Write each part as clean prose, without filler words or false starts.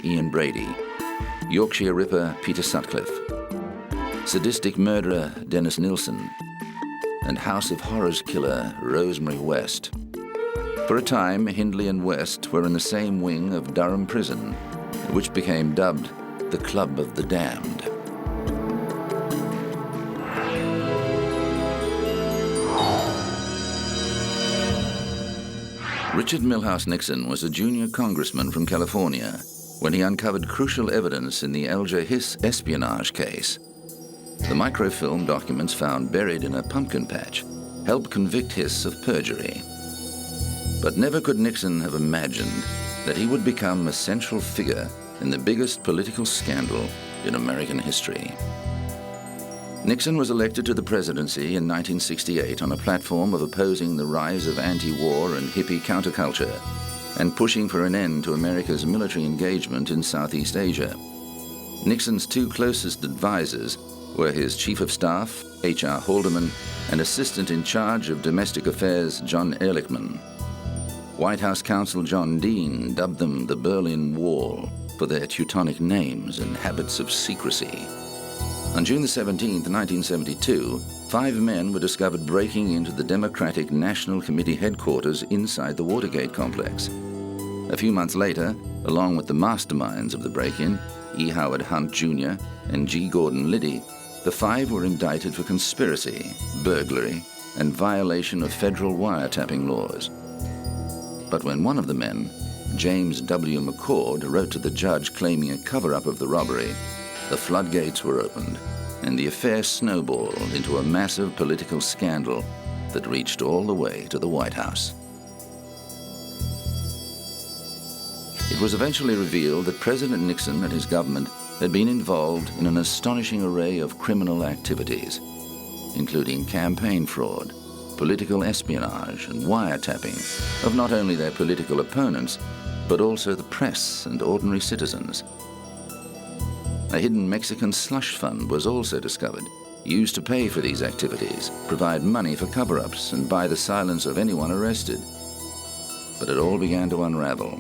Ian Brady, Yorkshire Ripper Peter Sutcliffe, sadistic murderer Dennis Nilsson, and House of Horrors killer Rosemary West. For a time, Hindley and West were in the same wing of Durham Prison, which became dubbed the Club of the Damned. Richard Milhouse Nixon was a junior congressman from California when he uncovered crucial evidence in the Alger Hiss espionage case. The microfilm documents found buried in a pumpkin patch helped convict Hiss of perjury. But never could Nixon have imagined that he would become a central figure in the biggest political scandal in American history. Nixon was elected to the presidency in 1968 on a platform of opposing the rise of anti-war and hippie counterculture and pushing for an end to America's military engagement in Southeast Asia. Nixon's two closest advisors were his chief of staff, H.R. Haldeman, and assistant in charge of domestic affairs, John Ehrlichman. White House counsel John Dean dubbed them the Berlin Wall for their Teutonic names and habits of secrecy. On June 17, 1972, 5 men were discovered breaking into the Democratic National Committee headquarters inside the Watergate complex. A few months later, along with the masterminds of the break-in, E. Howard Hunt Jr. and G. Gordon Liddy, the 5 were indicted for conspiracy, burglary, and violation of federal wiretapping laws. But when one of the men, James W. McCord, wrote to the judge claiming a cover-up of the robbery, the floodgates were opened, and the affair snowballed into a massive political scandal that reached all the way to the White House. It was eventually revealed that President Nixon and his government had been involved in an astonishing array of criminal activities, including campaign fraud, political espionage, and wiretapping of not only their political opponents, but also the press and ordinary citizens. A hidden Mexican slush fund was also discovered, used to pay for these activities, provide money for cover-ups, and buy the silence of anyone arrested. But it all began to unravel.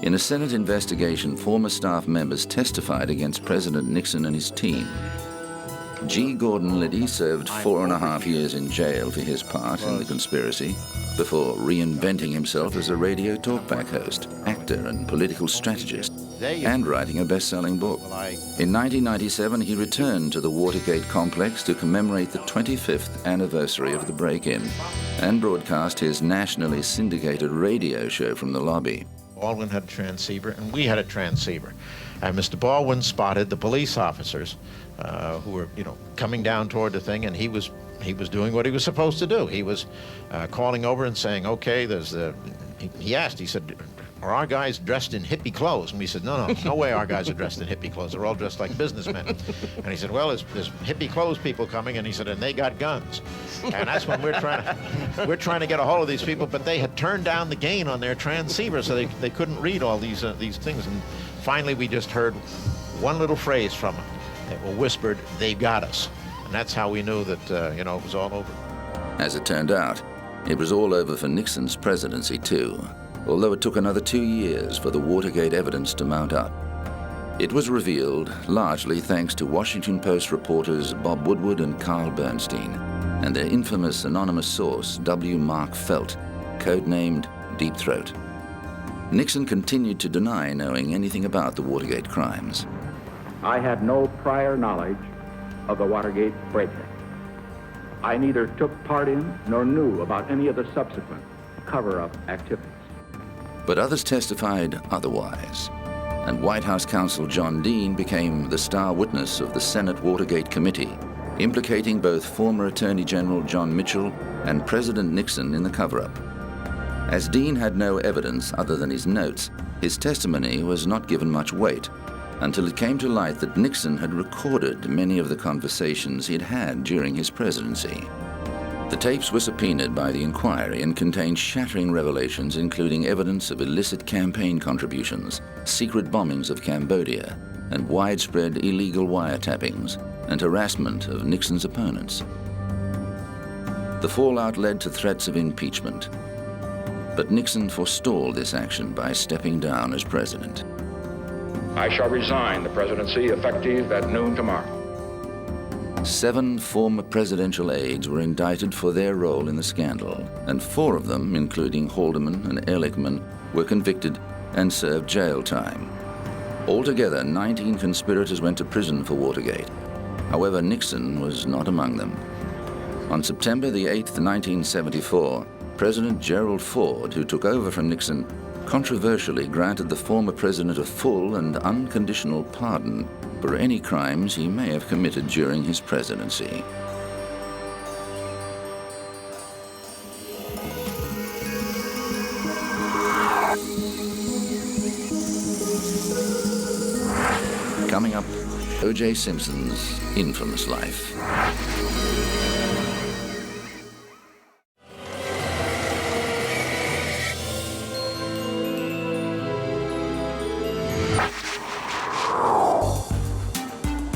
In a Senate investigation, former staff members testified against President Nixon and his team. G. Gordon Liddy served 4.5 years in jail for his part in the conspiracy, before reinventing himself as a radio talkback host, actor, and political strategist, and writing a best-selling book. In 1997, he returned to the Watergate complex to commemorate the 25th anniversary of the break-in and broadcast his nationally syndicated radio show from the lobby. Baldwin had a transceiver, and we had a transceiver. And Mr. Baldwin spotted the police officers who were, coming down toward the thing, and he was doing what he was supposed to do. He was calling over and saying, okay, he asked, he said, are our guys dressed in hippie clothes? And we said, no way our guys are dressed in hippie clothes. They're all dressed like businessmen. And he said, well, there's hippie clothes people coming, and he said, and they got guns. And that's when we're trying to get a hold of these people, but they had turned down the gain on their transceiver, so they couldn't read all these things. And finally, we just heard one little phrase from them that were whispered, "They got us." And that's how we knew that, it was all over. As it turned out, it was all over for Nixon's presidency too, although it took another 2 years for the Watergate evidence to mount up. It was revealed largely thanks to Washington Post reporters Bob Woodward and Carl Bernstein and their infamous anonymous source, W. Mark Felt, codenamed Deep Throat. Nixon continued to deny knowing anything about the Watergate crimes. I had no prior knowledge of the Watergate break-in. I neither took part in nor knew about any of the subsequent cover-up activities. But others testified otherwise, and White House counsel John Dean became the star witness of the Senate Watergate Committee, implicating both former Attorney General John Mitchell and President Nixon in the cover-up. As Dean had no evidence other than his notes, his testimony was not given much weight until it came to light that Nixon had recorded many of the conversations he'd had during his presidency. The tapes were subpoenaed by the inquiry and contained shattering revelations, including evidence of illicit campaign contributions, secret bombings of Cambodia, and widespread illegal wiretappings and harassment of Nixon's opponents. The fallout led to threats of impeachment. But Nixon forestalled this action by stepping down as president. I shall resign the presidency effective at noon tomorrow. 7 former presidential aides were indicted for their role in the scandal, and 4 of them, including Haldeman and Ehrlichman, were convicted and served jail time. Altogether, 19 conspirators went to prison for Watergate. However, Nixon was not among them. On September the 8th, 1974, President Gerald Ford, who took over from Nixon, controversially granted the former president a full and unconditional pardon for any crimes he may have committed during his presidency. Coming up, O.J. Simpson's infamous life.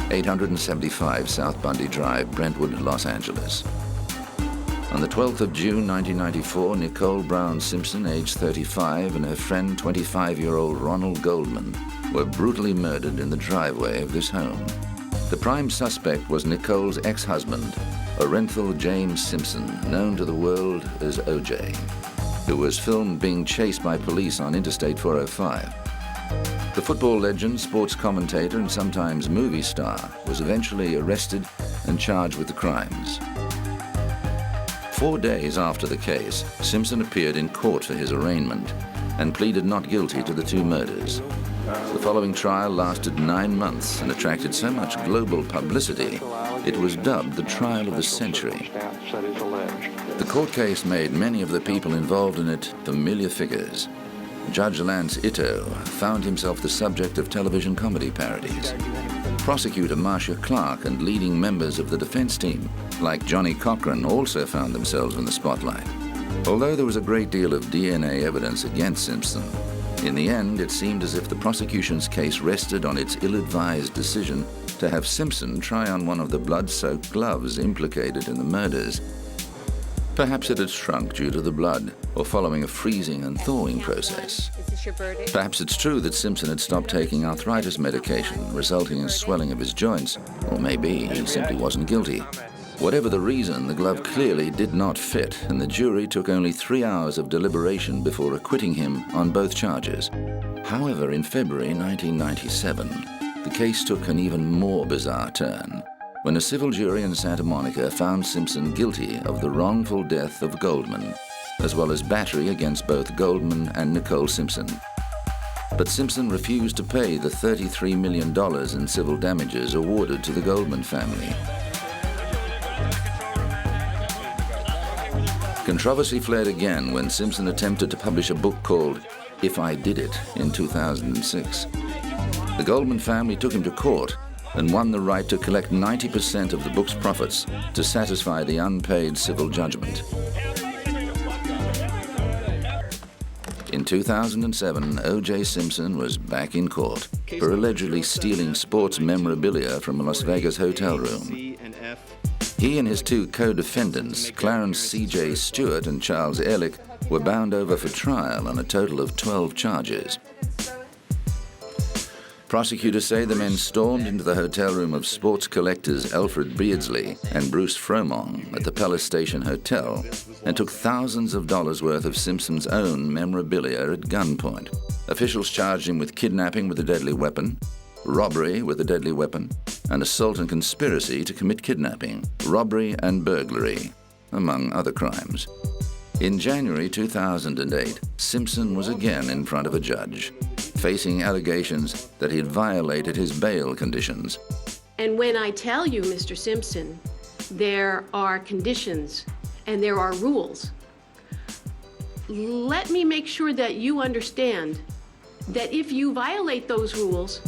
(875) South Bundy Drive, Brentwood, Los Angeles. On the 12th of June 1994, Nicole Brown Simpson, age 35, and her friend 25-year-old Ronald Goldman were brutally murdered in the driveway of this home. The prime suspect was Nicole's ex-husband, Orenthal James Simpson, known to the world as O.J., who was filmed being chased by police on Interstate 405. The football legend, sports commentator, and sometimes movie star was eventually arrested and charged with the crimes. 4 days after the case, Simpson appeared in court for his arraignment and pleaded not guilty to the 2 murders. The following trial lasted 9 months and attracted so much global publicity, it was dubbed the trial of the century. The court case made many of the people involved in it familiar figures. Judge Lance Ito found himself the subject of television comedy parodies. Prosecutor Marcia Clark and leading members of the defense team, like Johnny Cochran, also found themselves in the spotlight. Although there was a great deal of DNA evidence against Simpson, in the end it seemed as if the prosecution's case rested on its ill-advised decision to have Simpson try on one of the blood-soaked gloves implicated in the murders. Perhaps it had shrunk due to the blood, or following a freezing and thawing process. Perhaps it's true that Simpson had stopped taking arthritis medication, resulting in swelling of his joints, or maybe he simply wasn't guilty. Whatever the reason, the glove clearly did not fit, and the jury took only 3 hours of deliberation before acquitting him on both charges. However, in February 1997, the case took an even more bizarre turn, when a civil jury in Santa Monica found Simpson guilty of the wrongful death of Goldman, as well as battery against both Goldman and Nicole Simpson. But Simpson refused to pay the $33 million in civil damages awarded to the Goldman family. Controversy flared again when Simpson attempted to publish a book called If I Did It in 2006. The Goldman family took him to court and won the right to collect 90% of the book's profits to satisfy the unpaid civil judgment. In 2007, O.J. Simpson was back in court for allegedly stealing sports memorabilia from a Las Vegas hotel room. He and his 2 co-defendants, Clarence C.J. Stewart and Charles Ehrlich, were bound over for trial on a total of 12 charges. Prosecutors say the men stormed into the hotel room of sports collectors Alfred Beardsley and Bruce Fromong at the Palace Station Hotel and took thousands of dollars worth of Simpson's own memorabilia at gunpoint. Officials charged him with kidnapping with a deadly weapon, robbery with a deadly weapon, and assault and conspiracy to commit kidnapping, robbery and burglary, among other crimes. In January 2008, Simpson was again in front of a judge, facing allegations that he had violated his bail conditions. And when I tell you, Mr. Simpson, there are conditions and there are rules, let me make sure that you understand that if you violate those rules...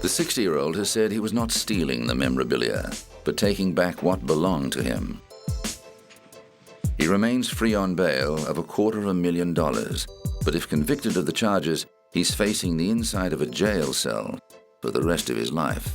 The 60-year-old has said he was not stealing the memorabilia, but taking back what belonged to him. He remains free on bail of $250,000, but if convicted of the charges, he's facing the inside of a jail cell for the rest of his life.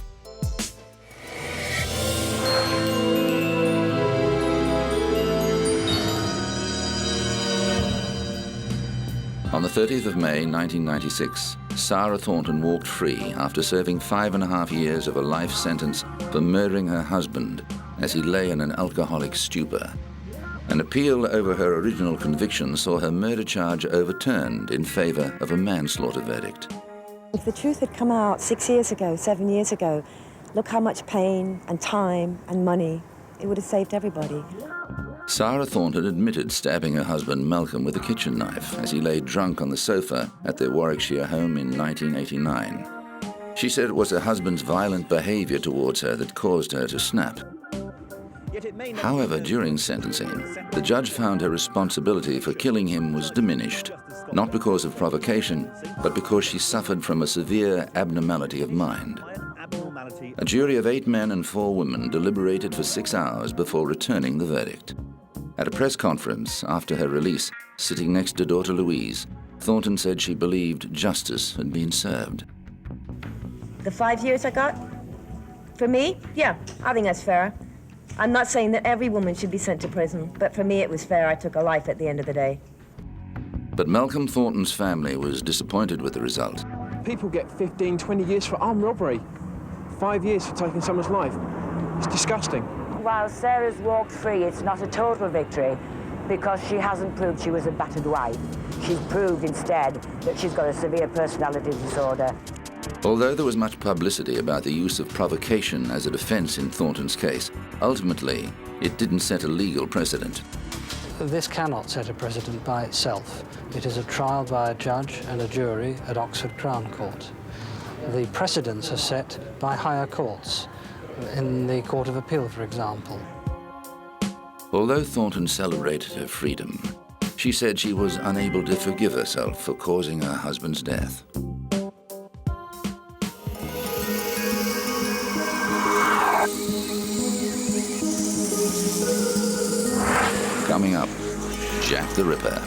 On the 30th of May 1996, Sarah Thornton walked free after serving 5.5 years of a life sentence for murdering her husband as he lay in an alcoholic stupor. An appeal over her original conviction saw her murder charge overturned in favor of a manslaughter verdict. If the truth had come out 6 years ago, 7 years ago, look how much pain and time and money it would have saved everybody. Sarah Thornton admitted stabbing her husband Malcolm with a kitchen knife as he lay drunk on the sofa at their Warwickshire home in 1989. She said it was her husband's violent behavior towards her that caused her to snap. However, during sentencing, the judge found her responsibility for killing him was diminished, not because of provocation, but because she suffered from a severe abnormality of mind. A jury of 8 men and 4 women deliberated for 6 hours before returning the verdict. At a press conference after her release, sitting next to daughter Louise, Thornton said she believed justice had been served. The 5 years I got, for me, yeah, I think that's fair. I'm not saying that every woman should be sent to prison, but for me it was fair. I took a life at the end of the day. But Malcolm Thornton's family was disappointed with the result. People get 15, 20 years for armed robbery. 5 years for taking someone's life. It's disgusting. While Sarah's walked free, it's not a total victory because she hasn't proved she was a battered wife. She's proved instead that she's got a severe personality disorder. Although there was much publicity about the use of provocation as a defense in Thornton's case, ultimately, it didn't set a legal precedent. This cannot set a precedent by itself. It is a trial by a judge and a jury at Oxford Crown Court. The precedents are set by higher courts, in the Court of Appeal, for example. Although Thornton celebrated her freedom, she said she was unable to forgive herself for causing her husband's death. Coming up, Jack the Ripper.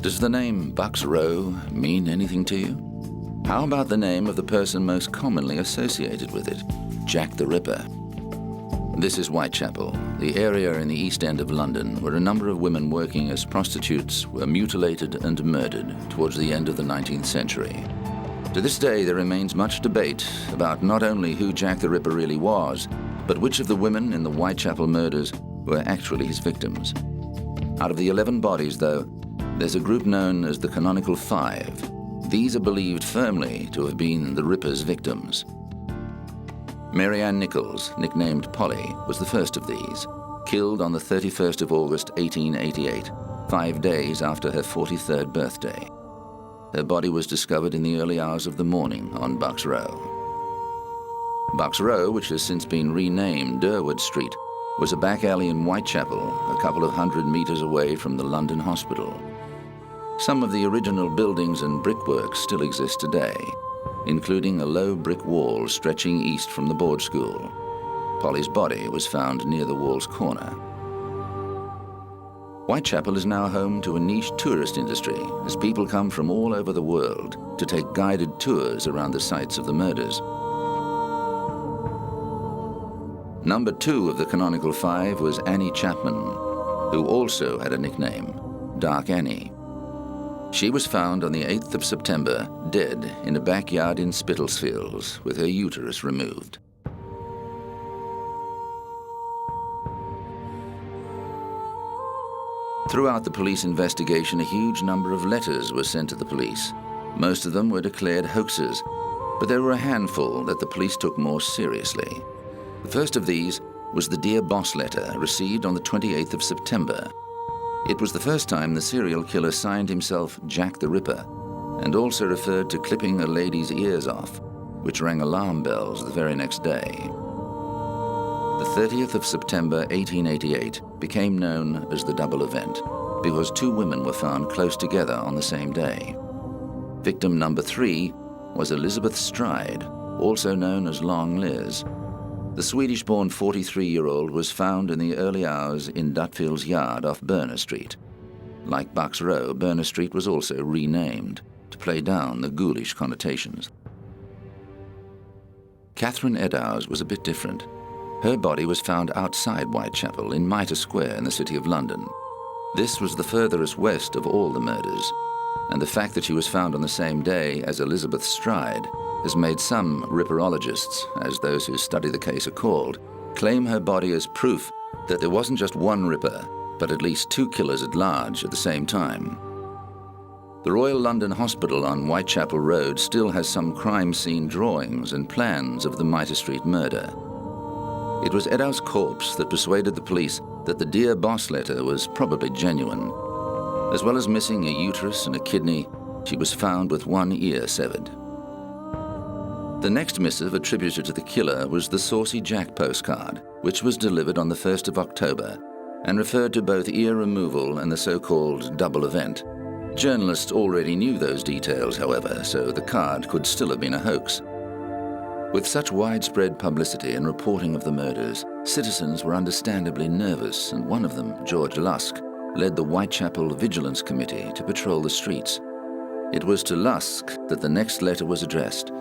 Does the name Bucks Row mean anything to you? How about the name of the person most commonly associated with it, Jack the Ripper? This is Whitechapel, the area in the East End of London where a number of women working as prostitutes were mutilated and murdered towards the end of the 19th century. To this day, there remains much debate about not only who Jack the Ripper really was, but which of the women in the Whitechapel murders were actually his victims. Out of the 11 bodies, though, there's a group known as the Canonical Five. These are believed firmly to have been the Ripper's victims. Mary Ann Nichols, nicknamed Polly, was the first of these, killed on the 31st of August 1888, 5 days after her 43rd birthday. Her body was discovered in the early hours of the morning on Bucks Row. Bucks Row, which has since been renamed Durward Street, was a back alley in Whitechapel, a couple of 100 meters away from the London Hospital. Some of the original buildings and brickwork still exist today, including a low brick wall stretching east from the board school. Polly's body was found near the wall's corner. Whitechapel is now home to a niche tourist industry as people come from all over the world to take guided tours around the sites of the murders. Number 2 of the Canonical Five was Annie Chapman, who also had a nickname, Dark Annie. She was found on the 8th of September, dead in a backyard in Spitalsfields, with her uterus removed. Throughout the police investigation, a huge number of letters were sent to the police. Most of them were declared hoaxes, but there were a handful that the police took more seriously. The first of these was the Dear Boss letter received on the 28th of September. It was the first time the serial killer signed himself Jack the Ripper, and also referred to clipping a lady's ears off, which rang alarm bells the very next day. The 30th of September 1888 became known as the double event because 2 women were found close together on the same day. Victim number 3 was Elizabeth Stride, also known as Long Liz. The Swedish-born 43-year-old was found in the early hours in Dutfield's yard off Berner Street. Like Bucks Row, Berner Street was also renamed to play down the ghoulish connotations. Catherine Eddowes was a bit different. Her body was found outside Whitechapel in Mitre Square in the City of London. This was the furthest west of all the murders, and the fact that she was found on the same day as Elizabeth Stride has made some ripperologists, as those who study the case are called, claim her body as proof that there wasn't just one ripper, but at least two killers at large at the same time. The Royal London Hospital on Whitechapel Road still has some crime scene drawings and plans of the Mitre Street murder. It was Eddowes' corpse that persuaded the police that the Dear Boss letter was probably genuine. As well as missing a uterus and a kidney, she was found with one ear severed. The next missive attributed to the killer was the Saucy Jack postcard, which was delivered on the 1st of October and referred to both ear removal and the so-called double event. Journalists already knew those details, however, so the card could still have been a hoax. With such widespread publicity and reporting of the murders, citizens were understandably nervous, and one of them, George Lusk, led the Whitechapel Vigilance Committee to patrol the streets. It was to Lusk that the next letter was addressed.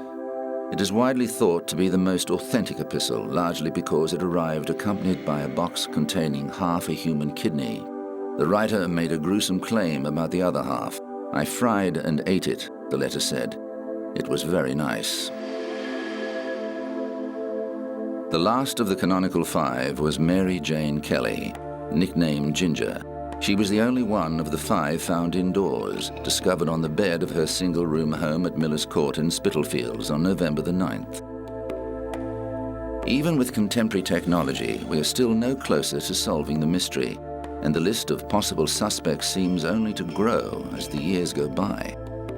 It is widely thought to be the most authentic epistle, largely because it arrived accompanied by a box containing half a human kidney. The writer made a gruesome claim about the other half. "I fried and ate it," the letter said. "It was very nice." The last of the canonical five was Mary Jane Kelly, nicknamed Ginger. She was the only one of the five found indoors, discovered on the bed of her single-room home at Miller's Court in Spitalfields on November the 9th. Even with contemporary technology, we are still no closer to solving the mystery, and the list of possible suspects seems only to grow as the years go by.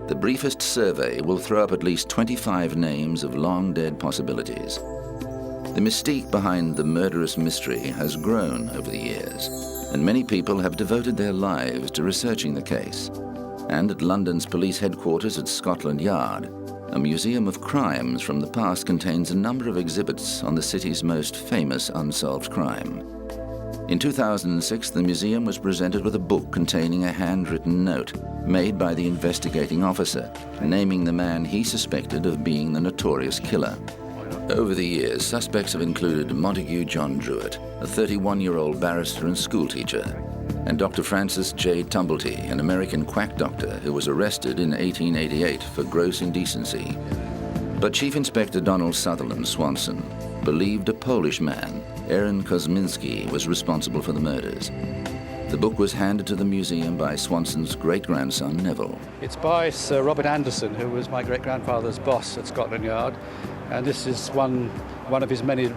The briefest survey will throw up at least 25 names of long-dead possibilities. The mystique behind the murderous mystery has grown over the years, and many people have devoted their lives to researching the case. And at London's police headquarters at Scotland Yard, a museum of crimes from the past contains a number of exhibits on the city's most famous unsolved crime. In 2006, the museum was presented with a book containing a handwritten note made by the investigating officer, naming the man he suspected of being the notorious killer. Over the years, suspects have included Montague John Druitt, a 31-year-old barrister and schoolteacher, and Dr. Francis J. Tumblety, an American quack doctor who was arrested in 1888 for gross indecency. But Chief Inspector Donald Sutherland Swanson believed a Polish man, Aaron Kosminski, was responsible for the murders. The book was handed to the museum by Swanson's great-grandson, Neville. It's by Sir Robert Anderson, who was my great-grandfather's boss at Scotland Yard. And this is one of his many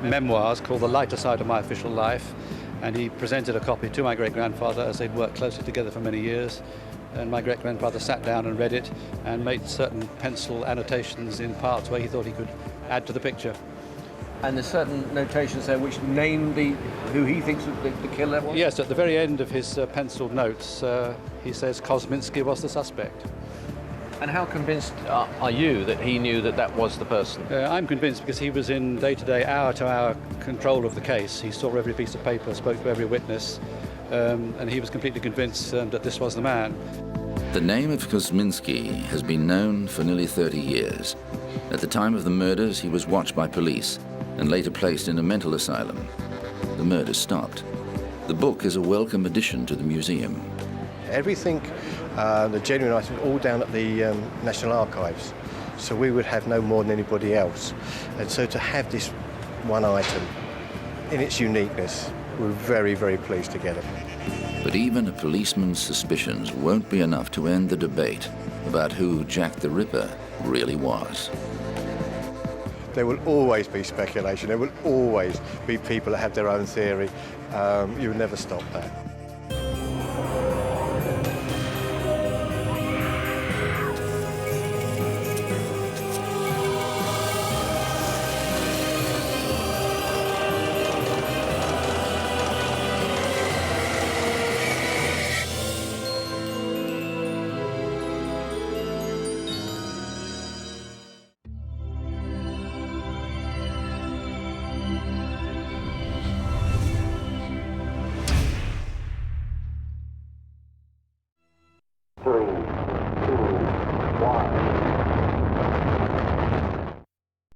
memoirs called The Lighter Side of My Official Life. And he presented a copy to my great-grandfather as they'd worked closely together for many years. And my great-grandfather sat down and read it and made certain pencil annotations in parts where he thought he could add to the picture. And there's certain notations there which name who he thinks the killer was? Yes, at the very end of his penciled notes, he says Kosminski was the suspect. And how convinced are you that he knew that was the person? I'm convinced because he was in day-to-day, hour-to-hour control of the case. He saw every piece of paper, spoke to every witness, and he was completely convinced that this was the man. The name of Kosminski has been known for nearly 30 years. At the time of the murders, he was watched by police and later placed in a mental asylum. The murders stopped. The book is a welcome addition to the museum. Everything, the genuine items, all down at the National Archives. So we would have no more than anybody else. And so to have this one item in its uniqueness, we're very, very pleased to get it. But even a policeman's suspicions won't be enough to end the debate about who Jack the Ripper really was. There will always be speculation. There will always be people that have their own theory. You'll never stop that.